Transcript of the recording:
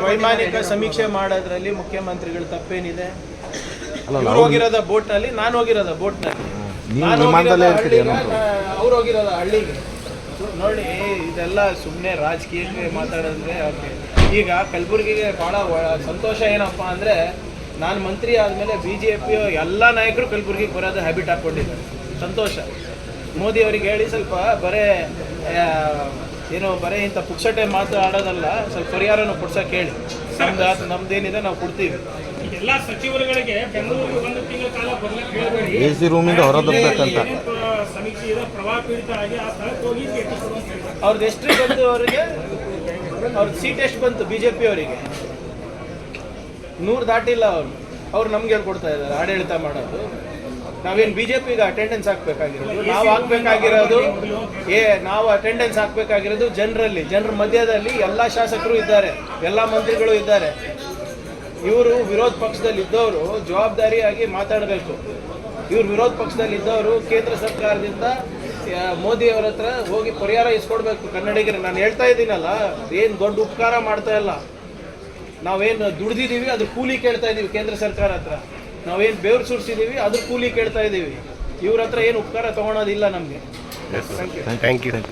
ವೈಮಾನಿಕ ಸಮೀಕ್ಷೆ ಮಾಡೋದ್ರಲ್ಲಿ ಮುಖ್ಯಮಂತ್ರಿಗಳು ತಪ್ಪೇನಿದೆ? ಇವ್ರು ಹೋಗಿರೋದ ಬೋಟ್ ನಲ್ಲಿ, ನಾನು ಹೋಗಿರೋದ ಬೋಟ್ ನಲ್ಲಿ, ಅವ್ರು ಹೋಗಿರೋದ ಹಳ್ಳಿಗೆ. ನೋಡಿ, ಇದೆಲ್ಲ ಸುಮ್ಮನೆ ರಾಜಕೀಯಕ್ಕೆ ಮಾತಾಡಿದ್ರೆ ಓಕೆ. ಈಗ ಕಲಬುರಗಿಗೆ ಭಾಳ ಸಂತೋಷ ಏನಪ್ಪ ಅಂದರೆ, ನಾನು ಮಂತ್ರಿ ಆದಮೇಲೆ BJP ಎಲ್ಲ ನಾಯಕರು ಕಲಬುರಗಿಗೆ ಬರೋದು ಹ್ಯಾಬಿಟ್ ಹಾಕ್ಕೊಂಡಿದ್ದಾರೆ. ಸಂತೋಷ. ಮೋದಿ ಅವರಿಗೆ ಹೇಳಿ ಸ್ವಲ್ಪ ಬರೀ ಇಂಥ ಪುಕ್ಸಟೆ ಮಾತಾಡೋದಲ್ಲ, ಸ್ವಲ್ಪ ಪರಿಹಾರನೂ ಕೊಡ್ಸೋಕೆ ಹೇಳಿ. ನಮ್ದೇನಿದೆ ನಾವು ಕೊಡ್ತೀವಿ. ಎಲ್ಲ ಸಚಿವರುಗಳಿಗೆ ಬೆಂಗಳೂರಿಗೆ ಒಂದು ತಿಂಗಳ ಕಾಲ ಬರಲಿಕ್ಕೆ ಹೇಳಬೇಡಿ, AC ರೂಮಿಂದ ಹೊರದಬೇಕಂತ. ಸಮೀಕ್ಷೆ ಇದೆ, ಪ್ರವಾಹ ಪೀಡಿತರಾಗಿ ಆ ಸ್ಥಳಕ್ಕೆ ಹೋಗಿ ಅವ್ರದ್ದು ಎಷ್ಟು ಬಂತು? ಅವರಿಗೆ ಅವ್ರದ್ದು ಸೀಟ್ ಎಷ್ಟು ಬಂತು? BJP ಅವರಿಗೆ 100 ದಾಟಿಲ್ಲ. ಅವ್ರು ನಮ್ಗೆ ಹೇಳ್ಕೊಡ್ತಾ ಇದ್ದಾರೆ ಆಡಳಿತ ಮಾಡೋದು. ನಾವೇನು BJPಗೆ ಅಟೆಂಡೆನ್ಸ್ ಹಾಕ್ಬೇಕಾಗಿರೋದು? ನಾವು ಹಾಕ್ಬೇಕಾಗಿರೋದು ನಾವು ಅಟೆಂಡೆನ್ಸ್ ಹಾಕ್ಬೇಕಾಗಿರೋದು ಜನರ ಮಧ್ಯದಲ್ಲಿ. ಎಲ್ಲ ಶಾಸಕರು ಇದ್ದಾರೆ, ಎಲ್ಲ ಮಂತ್ರಿಗಳು ಇದ್ದಾರೆ. ಇವರು ವಿರೋಧ ಪಕ್ಷದಲ್ಲಿ ಇದ್ದವರು ಜವಾಬ್ದಾರಿಯಾಗಿ ಮಾತಾಡಬೇಕು. ಇವರು ವಿರೋಧ ಪಕ್ಷದಲ್ಲಿ ಇದ್ದವರು ಕೇಂದ್ರ ಸರ್ಕಾರದಿಂದ ಮೋದಿ ಅವರ ಹತ್ರ ಹೋಗಿ ಪರಿಹಾರ ಇಸ್ಕೊಡ್ಬೇಕು ಕನ್ನಡಿಗರು. ನಾನು ಹೇಳ್ತಾ ಇದ್ದೀನಲ್ಲ, ಏನು ದೊಡ್ಡ ಉಪಕಾರ ಮಾಡ್ತಾ ಇಲ್ಲ. ನಾವೇನು ದುಡ್ದಿದ್ದೀವಿ ಅದ್ರ ಕೂಲಿ ಕೇಳ್ತಾ ಇದ್ದೀವಿ ಕೇಂದ್ರ ಸರ್ಕಾರ ಹತ್ರ. ನಾವೇನು ಬೆವರು ಸುರಿಸಿದ್ದೀವಿ ಅದ್ರ ಕೂಲಿ ಕೇಳ್ತಾ ಇದ್ದೀವಿ. ಇವ್ರ ಹತ್ರ ಏನು ಉಪಕಾರ ತೊಗೊಳೋದಿಲ್ಲ ನಮಗೆ. Thank you.